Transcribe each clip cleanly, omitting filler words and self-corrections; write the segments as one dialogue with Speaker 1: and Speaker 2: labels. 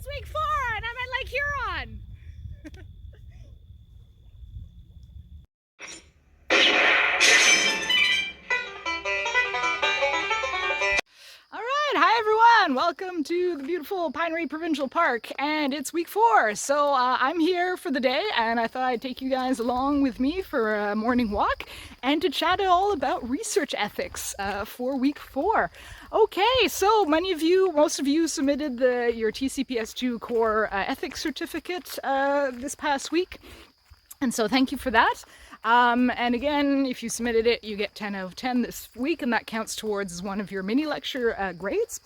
Speaker 1: It's week 4 and I'm at Lake Huron. Hi everyone, welcome to the beautiful Pinery Provincial Park, and it's week 4, so I'm here for the day and I thought I'd take you guys along with me for a morning walk and to chat all about research ethics for week 4. Okay, so most of you submitted your TCPS2 core ethics certificate this past week, and so thank you for that. And again, if you submitted it, you get 10 out of 10 this week, and that counts towards one of your mini lecture grades.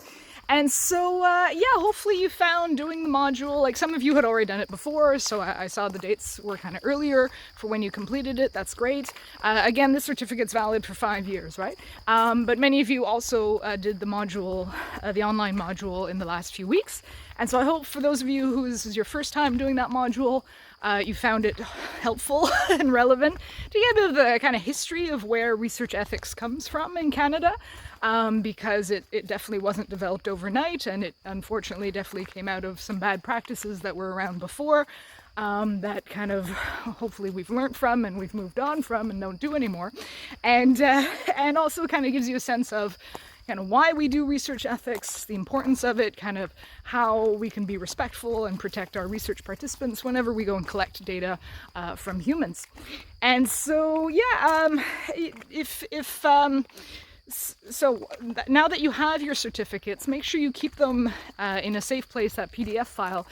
Speaker 1: And so, yeah, hopefully you found doing the module, like some of you had already done it before, so I saw the dates were kind of earlier for when you completed it. That's great. Again, this certificate's valid for 5 years, right? But many of you also did the module, the online module in the last few weeks. And so I hope for those of you who this is your first time doing that module, you found it helpful and relevant to get a bit of the kind of history of where research ethics comes from in Canada, because it definitely wasn't developed overnight, and it unfortunately definitely came out of some bad practices that were around before, that kind of hopefully we've learned from and we've moved on from and don't do anymore, and also kind of gives you a sense of kind of why we do research ethics, the importance of it, kind of how we can be respectful and protect our research participants whenever we go and collect data from humans. And so, yeah, so now that you have your certificates, make sure you keep them in a safe place, that PDF file,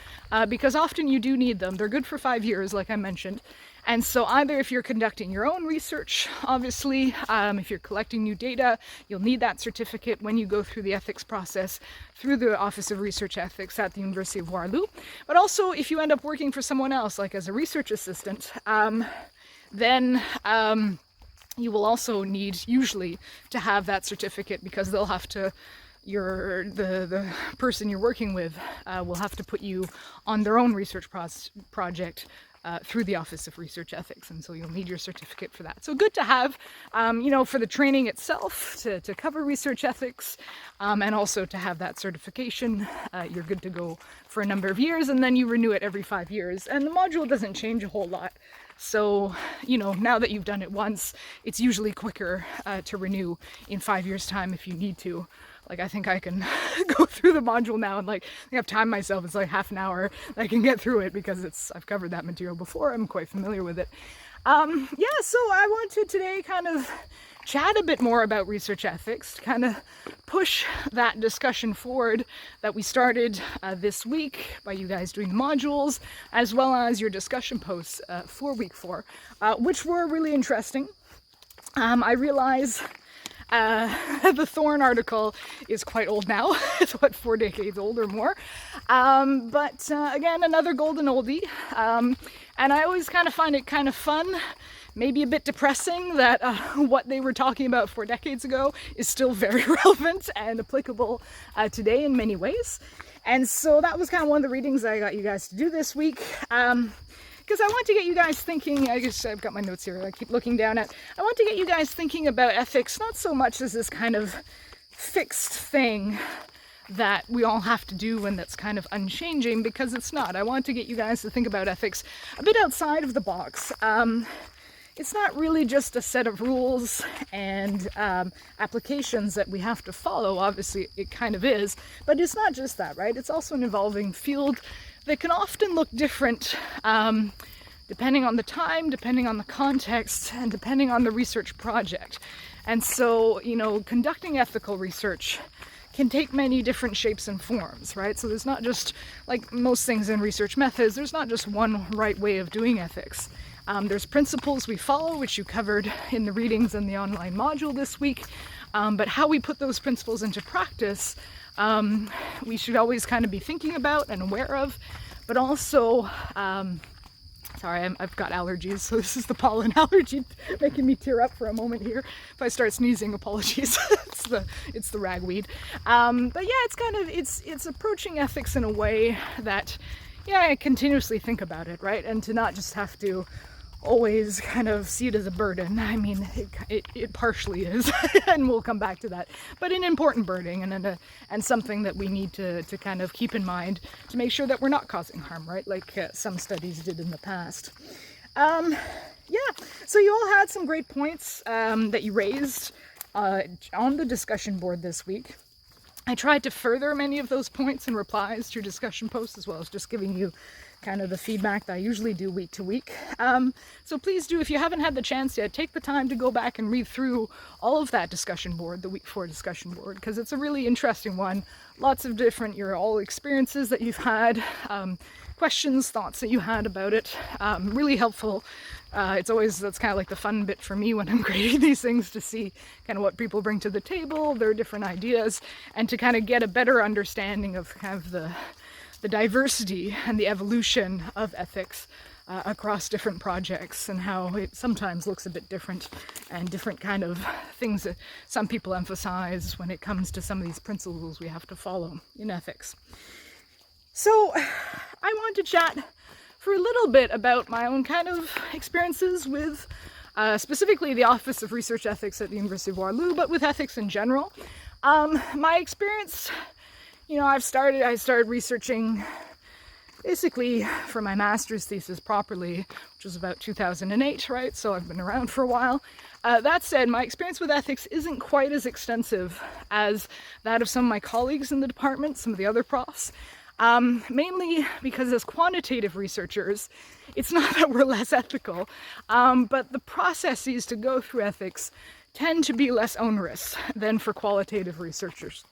Speaker 1: because often you do need them. They're good for 5 years, like I mentioned. And so either if you're conducting your own research, obviously, if you're collecting new data, you'll need that certificate when you go through the ethics process through the Office of Research Ethics at the University of Waterloo. But also if you end up working for someone else, like as a research assistant, then you will also need usually to have that certificate, because they'll have to, the person you're working with will have to put you on their own research project through the Office of Research Ethics, and so you'll need your certificate for that. So good to have, you know, for the training itself, to cover research ethics, and also to have that certification. You're good to go for a number of years, and then you renew it every 5 years, and the module doesn't change a whole lot. So, you know, now that you've done it once, it's usually quicker to renew in 5 years' time if you need to. Like, I think I can go through the module now and, like, I have time myself. It's like half an hour. I can get through it because I've covered that material before. I'm quite familiar with it. Yeah, so I want to today kind of chat a bit more about research ethics, kind of push that discussion forward that we started this week by you guys doing the modules, as well as your discussion posts for week 4, which were really interesting. I realize the Thorn article is quite old now. It's what, 4 decades old or more. But again, another golden oldie. And I always kind of find it kind of fun, maybe a bit depressing, that what they were talking about 4 decades ago is still very relevant and applicable today in many ways. And so that was kind of one of the readings I got you guys to do this week. Because I want to get you guys thinking, I guess I've got my notes here I keep looking down at. I want to get you guys thinking about ethics, not so much as this kind of fixed thing that we all have to do and that's kind of unchanging, because it's not. I want to get you guys to think about ethics a bit outside of the box. It's not really just a set of rules and applications that we have to follow. Obviously, it kind of is, but it's not just that, right? It's also an evolving field that can often look different depending on the time, depending on the context, and depending on the research project. And so, you know, conducting ethical research can take many different shapes and forms, right? So there's not just, like most things in research methods, there's not just one right way of doing ethics. There's principles we follow, which you covered in the readings and the online module this week, but how we put those principles into practice, we should always kind of be thinking about and aware of, but also, sorry, I've got allergies, so this is the pollen allergy making me tear up for a moment here. If I start sneezing, apologies. it's the ragweed. But yeah, it's kind of, it's approaching ethics in a way that, yeah, I continuously think about it, right? And to not just have to always kind of see it as a burden. I mean, it partially is, and we'll come back to that, but an important burden and something that we need to kind of keep in mind to make sure that we're not causing harm, right? Like some studies did in the past. Yeah, so you all had some great points that you raised on the discussion board this week. I tried to further many of those points in replies to your discussion posts, as well as just giving you kind of the feedback that I usually do week to week. So please do, if you haven't had the chance yet, take the time to go back and read through all of that discussion board, the week 4 discussion board, because it's a really interesting one. Lots of different, all experiences that you've had, questions, thoughts that you had about it. Really helpful. That's kind of like the fun bit for me when I'm creating these things, to see kind of what people bring to the table, their different ideas, and to kind of get a better understanding of kind of the diversity and the evolution of ethics across different projects, and how it sometimes looks a bit different, and different kind of things that some people emphasize when it comes to some of these principles we have to follow in ethics. So I want to chat for a little bit about my own kind of experiences with specifically the Office of Research Ethics at the University of Waterloo, but with ethics in general. My experience, I started researching basically for my master's thesis properly, which was about 2008, right? So I've been around for a while. That said, my experience with ethics isn't quite as extensive as that of some of my colleagues in the department, some of the other profs. Mainly because as quantitative researchers, it's not that we're less ethical, but the processes to go through ethics tend to be less onerous than for qualitative researchers.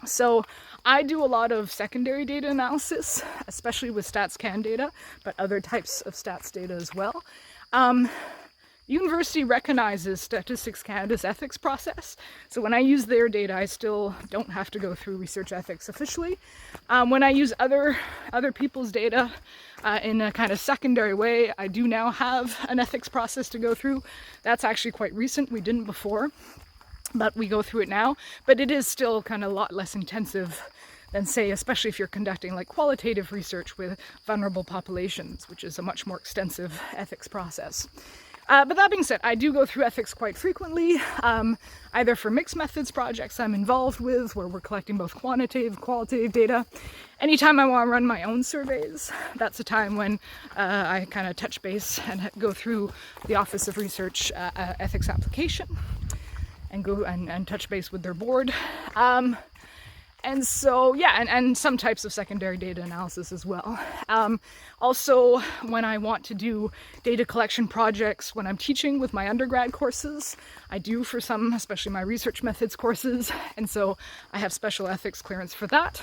Speaker 1: So I do a lot of secondary data analysis, especially with StatsCan data, but other types of stats data as well. The university recognizes Statistics Canada's ethics process, so when I use their data, I still don't have to go through research ethics officially. When I use other people's data in a kind of secondary way, I do now have an ethics process to go through. That's actually quite recent. We didn't before, but we go through it now. But it is still kind of a lot less intensive than, say, especially if you're conducting like qualitative research with vulnerable populations, which is a much more extensive ethics process. But that being said, I do go through ethics quite frequently, either for mixed methods projects I'm involved with, where we're collecting both quantitative and qualitative data. Anytime I want to run my own surveys, that's a time when I kind of touch base and go through the Office of Research ethics application and go and touch base with their board. And so, yeah, and some types of secondary data analysis as well. Also, when I want to do data collection projects, when I'm teaching with my undergrad courses, I do for some, especially my research methods courses, and so I have special ethics clearance for that.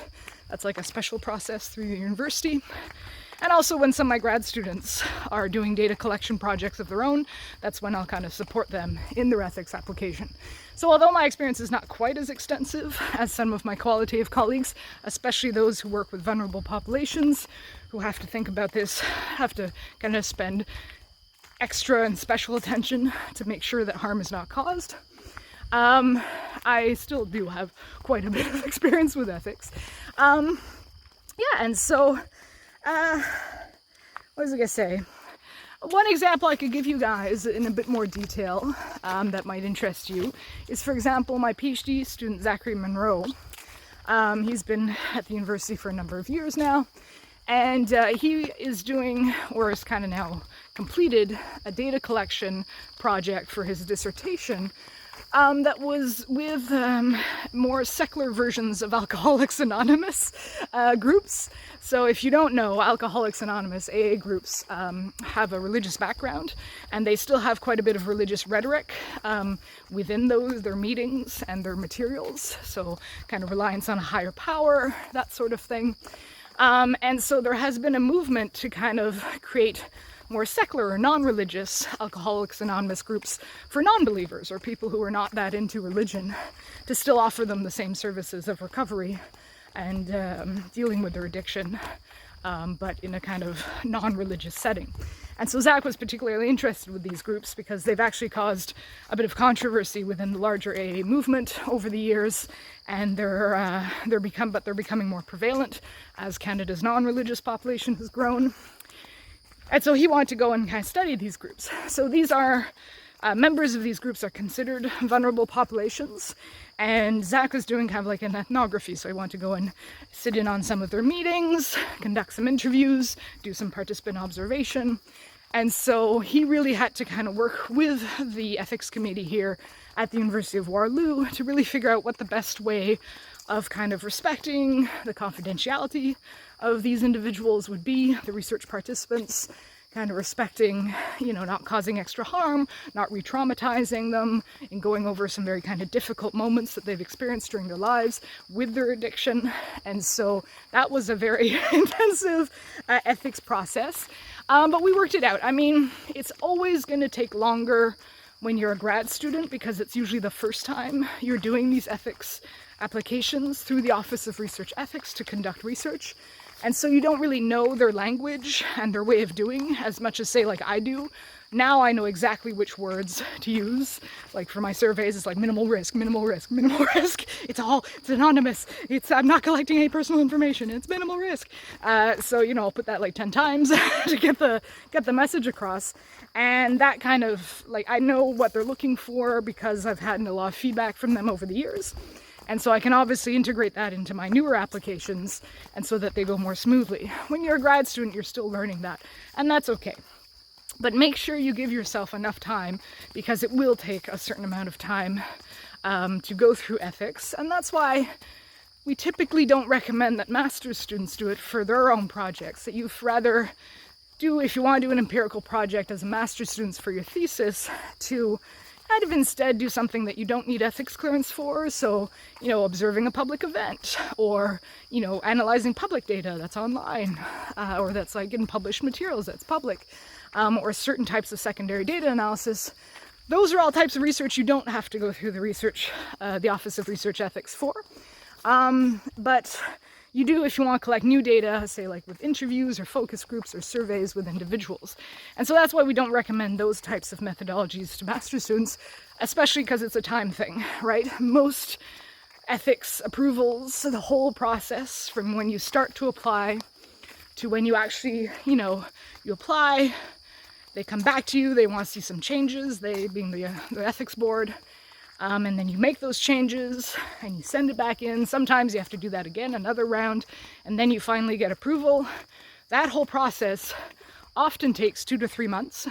Speaker 1: That's like a special process through the university. And also when some of my grad students are doing data collection projects of their own, that's when I'll kind of support them in their ethics application. So although my experience is not quite as extensive as some of my qualitative colleagues, especially those who work with vulnerable populations, who have to think about this, have to kind of spend extra and special attention to make sure that harm is not caused, I still do have quite a bit of experience with ethics. Yeah, and so what was I gonna say? One example I could give you guys in a bit more detail that might interest you is, for example, my PhD student Zachary Monroe. He's been at the university for a number of years now, and he is doing, or is kind of now completed, a data collection project for his dissertation that was with more secular versions of Alcoholics Anonymous groups. So if you don't know, Alcoholics Anonymous, AA groups, have a religious background, and they still have quite a bit of religious rhetoric within their meetings and their materials. So kind of reliance on a higher power, that sort of thing. And so there has been a movement to kind of create more secular or non-religious Alcoholics Anonymous groups for non-believers or people who are not that into religion, to still offer them the same services of recovery and dealing with their addiction, but in a kind of non-religious setting. And so Zach was particularly interested with these groups because they've actually caused a bit of controversy within the larger AA movement over the years, and they're becoming more prevalent as Canada's non-religious population has grown. And so he wanted to go and kind of study these groups. So these are, members of these groups are considered vulnerable populations. And Zach was doing kind of like an ethnography, so he wanted to go and sit in on some of their meetings, conduct some interviews, do some participant observation. And so he really had to kind of work with the ethics committee here at the University of Waterloo to really figure out what the best way of kind of respecting the confidentiality of these individuals would be, the research participants, kind of respecting, you know, not causing extra harm, not re-traumatizing them, and going over some very kind of difficult moments that they've experienced during their lives with their addiction. And so that was a very intensive ethics process, but we worked it out. I mean, it's always going to take longer when you're a grad student because it's usually the first time you're doing these ethics applications through the Office of Research Ethics to conduct research. And so you don't really know their language and their way of doing as much as, say, like I do. Now I know exactly which words to use. Like for my surveys, it's like minimal risk, minimal risk, minimal risk. It's anonymous. I'm not collecting any personal information. It's minimal risk. So, you know, I'll put that like 10 times to get the message across. And that kind of, like, I know what they're looking for because I've had a lot of feedback from them over the years. And so I can obviously integrate that into my newer applications and so that they go more smoothly. When you're a grad student, you're still learning that, and that's okay. But make sure you give yourself enough time because it will take a certain amount of time to go through ethics. And that's why we typically don't recommend that master's students do it for their own projects, that you'd rather do, if you want to do an empirical project as a master's student for your thesis, to kind of instead do something that you don't need ethics clearance for. So, you know, observing a public event, or, you know, analyzing public data that's online, or that's like in published materials that's public, or certain types of secondary data analysis. Those are all types of research you don't have to go through the Office of Research Ethics for. But you do if you want to collect new data, say like with interviews or focus groups or surveys with individuals. And so that's why we don't recommend those types of methodologies to master's students, especially because it's a time thing, right? Most ethics approvals, the whole process from when you start to apply to when you actually, you know, you apply, they come back to you, they want to see some changes, they being the ethics board. And then you make those changes and you send it back in. Sometimes you have to do that again, another round, and then you finally get approval. That whole process often takes 2 to 3 months,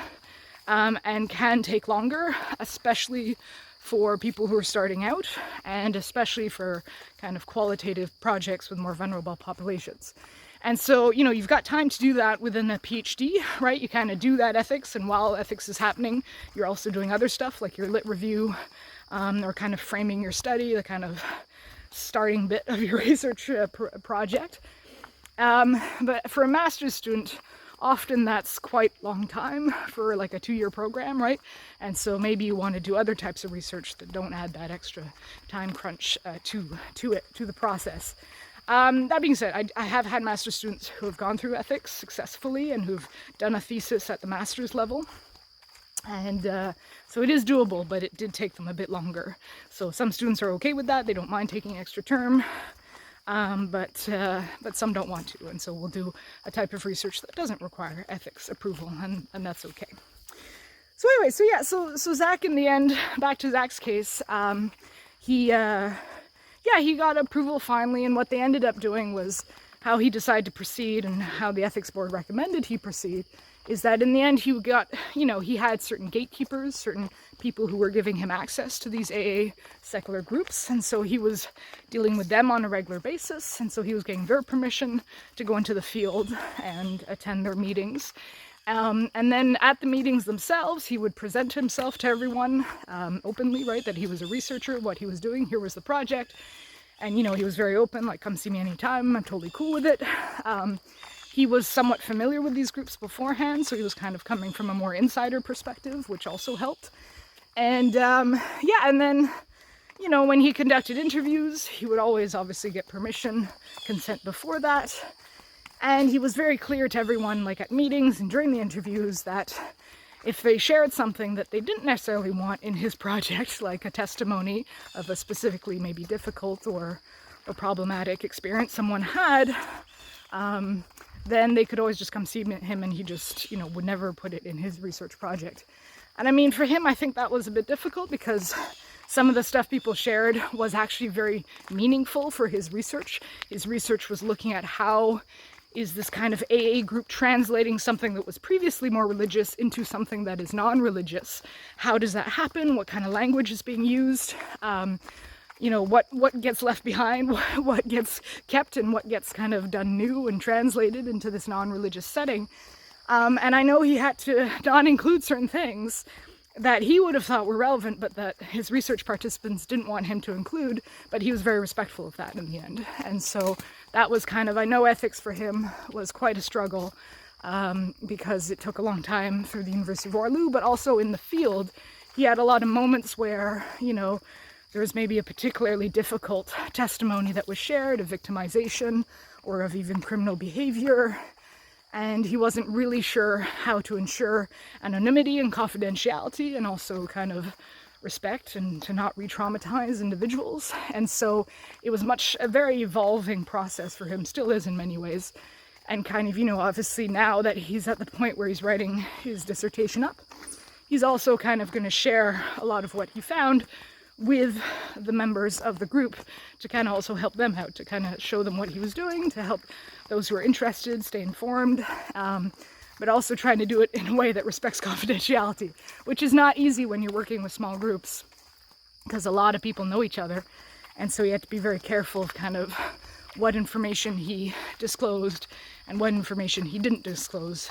Speaker 1: and can take longer, especially for people who are starting out, and especially for kind of qualitative projects with more vulnerable populations. And so, you know, you've got time to do that within a PhD, right? You kind of do that ethics, and while ethics is happening, you're also doing other stuff like your lit review, or kind of framing your study, the kind of starting bit of your research project. But for a master's student, often that's quite a long time for like a 2-year program, right? And so maybe you want to do other types of research that don't add that extra time crunch to the process. That being said, I have had master's students who have gone through ethics successfully and who've done a thesis at the master's level. And so it is doable, but it did take them a bit longer. So some students are okay with that. They don't mind taking extra term, but some don't want to. And so we'll do a type of research that doesn't require ethics approval, and that's okay. So anyway, so Zach, in the end, back to Zach's case, he got approval finally, and what they ended up doing was how he decided to proceed and how the ethics board recommended he proceed is that in the end he got, you know, he had certain gatekeepers, certain people who were giving him access to these AA secular groups, and so he was dealing with them on a regular basis, and so he was getting their permission to go into the field and attend their meetings. And then at the meetings themselves, he would present himself to everyone openly, right, that he was a researcher, what he was doing, here was the project, and, you know, he was very open, like, come see me anytime, I'm totally cool with it. He was somewhat familiar with these groups beforehand, so he was kind of coming from a more insider perspective, which also helped. And and then, you know, when he conducted interviews, he would always obviously get permission, consent before that. And he was very clear to everyone, like at meetings and during the interviews, that if they shared something that they didn't necessarily want in his project, like a testimony of a specifically maybe difficult or problematic experience someone had, then they could always just come see him, and he just, you know, would never put it in his research project. And I mean, for him, I think that was a bit difficult because some of the stuff people shared was actually very meaningful for his research. His research was looking at how is this kind of AA group translating something that was previously more religious into something that is non-religious. How does that happen? What kind of language is being used? You know, what gets left behind, what gets kept, and what gets kind of done new and translated into this non-religious setting. And I know he had to not include certain things that he would have thought were relevant, but that his research participants didn't want him to include, but he was very respectful of that in the end. And so that was kind of, I know ethics for him was quite a struggle, because it took a long time through the University of Waterloo, but also in the field, he had a lot of moments where, you know, there was maybe a particularly difficult testimony that was shared of victimization or of even criminal behavior, and he wasn't really sure how to ensure anonymity and confidentiality and also kind of respect and to not re-traumatize individuals. And so it was a very evolving process for him, still is in many ways. And kind of, you know, obviously now that he's at the point where he's writing his dissertation up, he's also kind of going to share a lot of what he found with the members of the group to kind of also help them out, to kind of show them what he was doing, to help those who are interested stay informed, but also trying to do it in a way that respects confidentiality, which is not easy when you're working with small groups because a lot of people know each other, and so you have to be very careful of kind of what information he disclosed and what information he didn't disclose,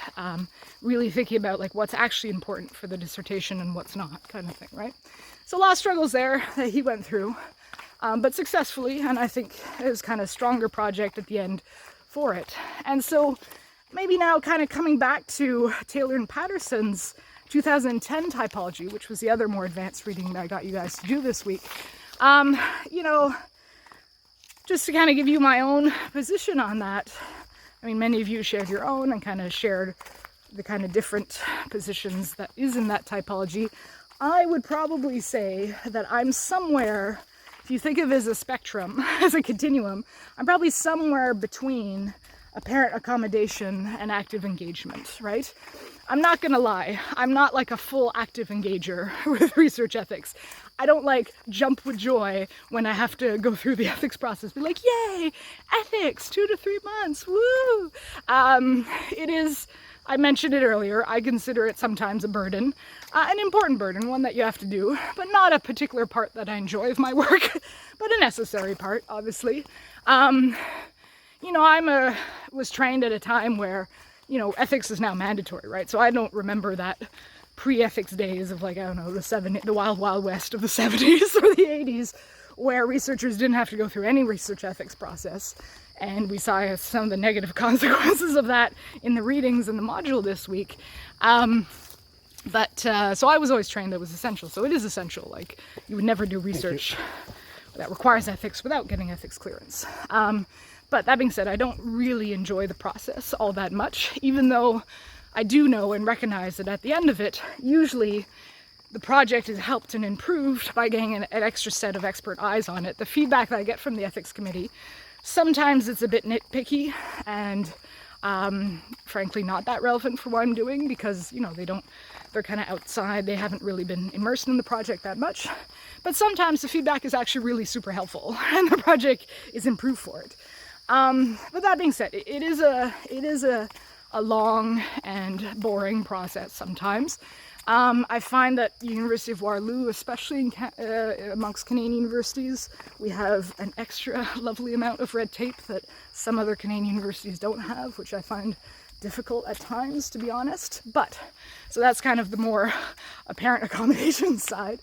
Speaker 1: really thinking about like what's actually important for the dissertation and what's not, kind of thing, right? So a lot of struggles there that he went through, but successfully, and I think it was kind of a stronger project at the end for it. And so maybe now kind of coming back to Taylor and Patterson's 2010 typology, which was the other more advanced reading that I got you guys to do this week. You know, just to kind of give you my own position on that, I mean, many of you shared your own and kind of shared the kind of different positions that is in that typology. I would probably say that I'm somewhere, if you think of it as a spectrum, as a continuum, I'm probably somewhere between apparent accommodation and active engagement, right? I'm not gonna lie, I'm not like a full active engager with research ethics. I don't like jump with joy when I have to go through the ethics process, be like, yay, ethics, 2 to 3 months, woo! It is, I mentioned it earlier, I consider it sometimes a burden, an important burden, one that you have to do, but not a particular part that I enjoy of my work, but a necessary part, obviously. You know, was trained at a time where, you know, ethics is now mandatory, right? So I don't remember that pre-ethics days of like, I don't know, the wild, wild west of the 70s or the 80s, where researchers didn't have to go through any research ethics process. And we saw some of the negative consequences of that in the readings in the module this week. So I was always trained that it was essential. So it is essential. Like, you would never do research that requires ethics without getting ethics clearance. But that being said, I don't really enjoy the process all that much, even though I do know and recognize that at the end of it, usually the project is helped and improved by getting an extra set of expert eyes on it. The feedback that I get from the ethics committee, sometimes it's a bit nitpicky and frankly not that relevant for what I'm doing because, you know, they're kind of outside, they haven't really been immersed in the project that much. But sometimes the feedback is actually really super helpful and the project is improved for it. But that being said, it is a long and boring process sometimes. I find that University of Waterloo, especially amongst Canadian universities, we have an extra lovely amount of red tape that some other Canadian universities don't have, which I find difficult at times, to be honest. But, so that's kind of the more apparent accommodation side.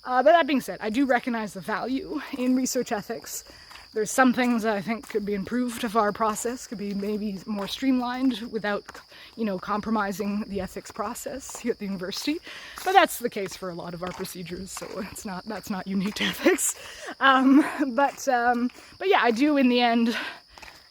Speaker 1: But that being said, I do recognize the value in research ethics. There's some things that I think could be improved of our process, could be maybe more streamlined without, you know, compromising the ethics process here at the university. But that's the case for a lot of our procedures, so that's not unique to ethics. But yeah, I do in the end,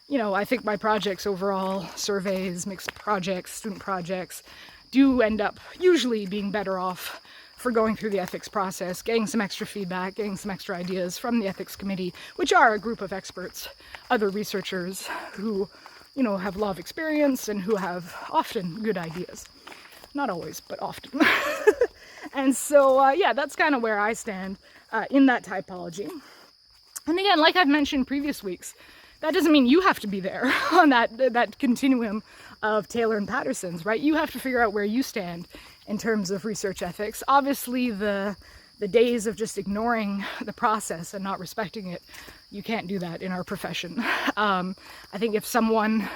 Speaker 1: you know, I think my projects overall, surveys, mixed projects, student projects, do end up usually being better off for going through the ethics process, getting some extra feedback, getting some extra ideas from the ethics committee, which are a group of experts, other researchers who, you know, have a lot of experience and who have often good ideas. Not always, but often. And so, yeah, that's kind of where I stand in that typology. And again, like I've mentioned previous weeks, that doesn't mean you have to be there on that continuum of Taylor and Patterson's, right? You have to figure out where you stand in terms of research ethics. Obviously, the days of just ignoring the process and not respecting it, you can't do that in our profession. I think if someone,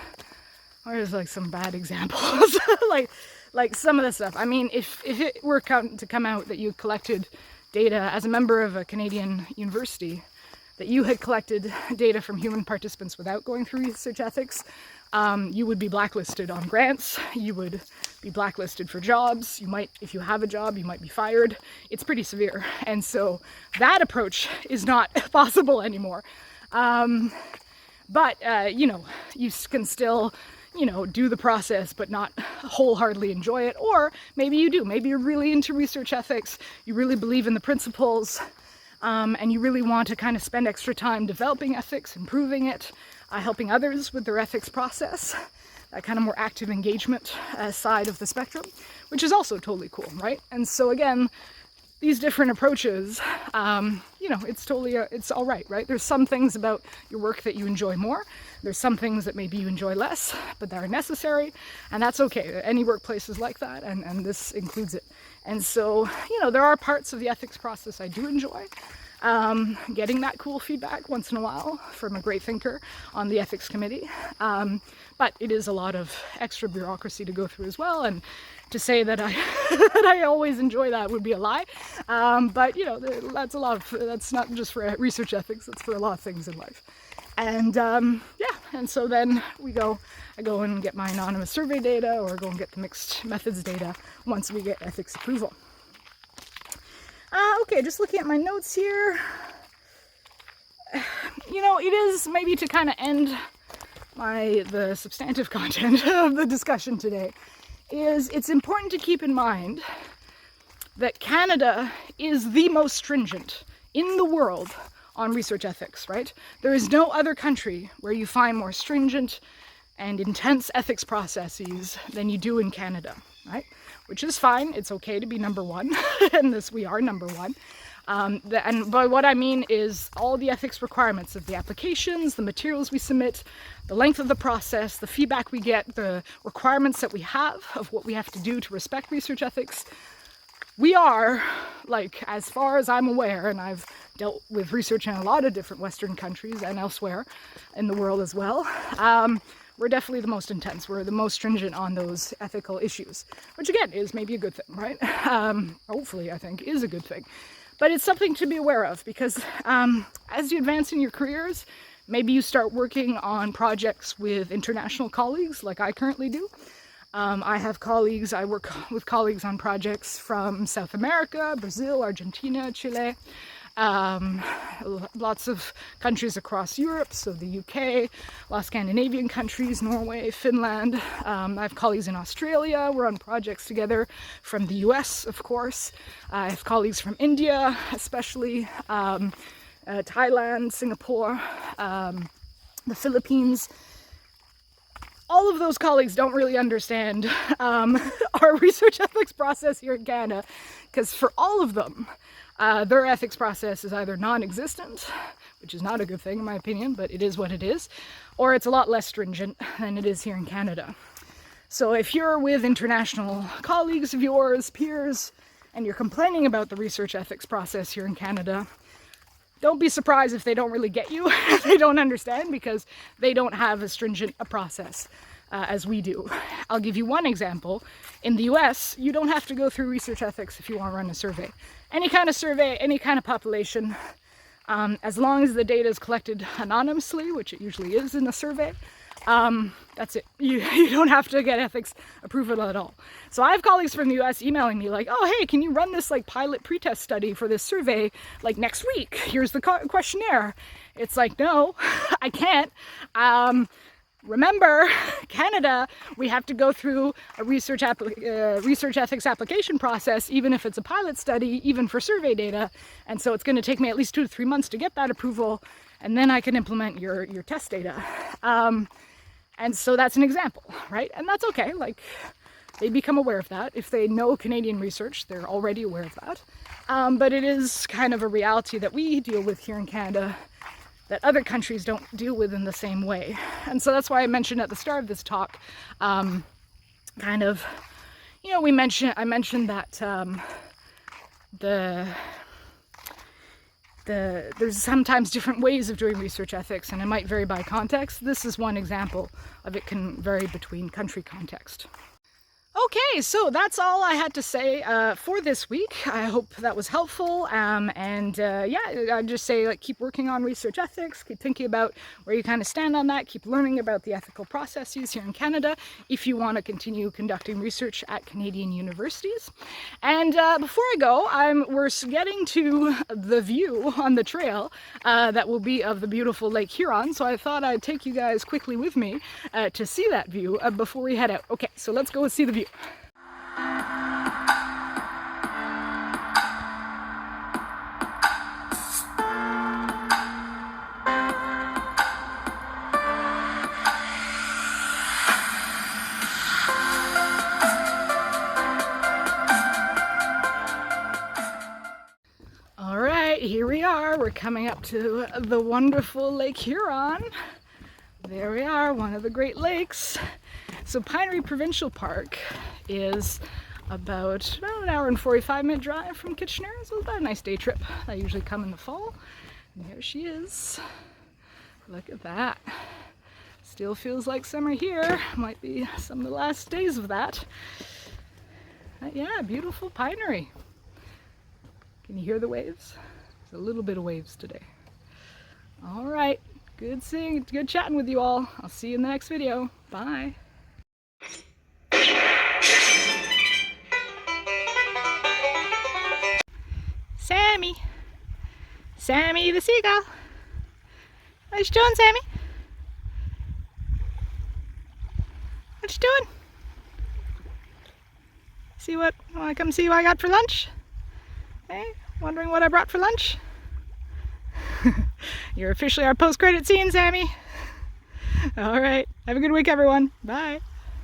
Speaker 1: or there's like some bad examples, like some of the stuff. I mean, if it were to come out that you collected data as a member of a Canadian university, that you had collected data from human participants without going through research ethics, you would be blacklisted on grants, you would be blacklisted for jobs, you might, if you have a job, you might be fired. It's pretty severe. And so that approach is not possible anymore. But, you know, you can still, you know, do the process, but not wholeheartedly enjoy it. Or maybe you do. Maybe you're really into research ethics, you really believe in the principles, and you really want to kind of spend extra time developing ethics, improving it, helping others with their ethics process, that kind of more active engagement side of the spectrum, which is also totally cool, right? And so again, these different approaches, you know, it's totally, it's all right, right? There's some things about your work that you enjoy more. There's some things that maybe you enjoy less, but that are necessary, and that's okay. Any workplace is like that, and this includes it. And so, you know, there are parts of the ethics process I do enjoy. Getting that cool feedback once in a while from a great thinker on the ethics committee. But it is a lot of extra bureaucracy to go through as well. And to say that I that I always enjoy that would be a lie. But you know, that's a lot of, that's not just for research ethics, it's for a lot of things in life. And yeah, and so then I go and get my anonymous survey data, or go and get the mixed methods data once we get ethics approval. Okay, just looking at my notes here. You know, it is maybe to kind of end the substantive content of the discussion today, is it's important to keep in mind that Canada is the most stringent in the world on research ethics, right? There is no other country where you find more stringent and intense ethics processes than you do in Canada, right? Which is fine. It's okay to be number one, and this we are number one. And by what I mean is all the ethics requirements of the applications, the materials we submit, the length of the process, the feedback we get, the requirements that we have of what we have to do to respect research ethics. We are, like, as far as I'm aware, and I've dealt with research in a lot of different Western countries and elsewhere in the world as well, we're definitely the most intense. We're the most stringent on those ethical issues, which again is maybe a good thing, right? Hopefully, I think, is a good thing. But it's something to be aware of, because as you advance in your careers, maybe you start working on projects with international colleagues like I currently do. I have colleagues, I work with colleagues on projects from South America, Brazil, Argentina, Chile, lots of countries across Europe, so the UK, a lot of Scandinavian countries, Norway, Finland. I have colleagues in Australia. We're on projects together from the US, of course. I have colleagues from India, especially Thailand, Singapore, the Philippines. All of those colleagues don't really understand our research ethics process here in Canada, because for all of them, their ethics process is either non-existent, which is not a good thing in my opinion, but it is what it is, or it's a lot less stringent than it is here in Canada. So if you're with international colleagues of yours, peers, and you're complaining about the research ethics process here in Canada, don't be surprised if they don't really get you, if they don't understand, because they don't have as stringent a process as we do. I'll give you one example. In the US, you don't have to go through research ethics if you want to run a survey. Any kind of survey, any kind of population, as long as the data is collected anonymously, which it usually is in a survey, that's it. You don't have to get ethics approval at all. So I have colleagues from the US emailing me like, oh, hey, can you run this like pilot pretest study for this survey like next week? Here's the questionnaire. It's like, no, I can't. Remember, Canada, we have to go through a research ethics application process, even if it's a pilot study, even for survey data. And so it's going to take me at least 2 to 3 months to get that approval, and then I can implement your test data. And so that's an example, right? And that's okay. Like, they become aware of that. If they know Canadian research, they're already aware of that. But it is kind of a reality that we deal with here in Canada that other countries don't deal with in the same way. And so that's why I mentioned at the start of this talk, kind of, you know, I mentioned that there's sometimes different ways of doing research ethics, and it might vary by context. This is one example of it can vary between country context. Okay, so that's all I had to say for this week. I hope that was helpful. Yeah, I'd just say, like, keep working on research ethics, keep thinking about where you kind of stand on that, keep learning about the ethical processes here in Canada if you want to continue conducting research at Canadian universities. And before I go, we're getting to the view on the trail that will be of the beautiful Lake Huron, so I thought I'd take you guys quickly with me to see that view before we head out. Okay, so let's go see the view. All right, here we are. We're coming up to the wonderful Lake Huron. There we are, one of the Great Lakes. So Pinery Provincial Park is about an hour and 45-minute drive from Kitchener, so it's about a nice day trip. I usually come in the fall. And there she is. Look at that. Still feels like summer here. Might be some of the last days of that. Yeah, beautiful pinery. Can you hear the waves? There's a little bit of waves today. All right, good chatting with you all. I'll see you in the next video. Bye. Sammy the seagull. What you doing, Sammy? What you doing? Wanna come see what I got for lunch? Hey, wondering what I brought for lunch? You're officially our post-credit scene, Sammy. All right, have a good week, everyone. Bye.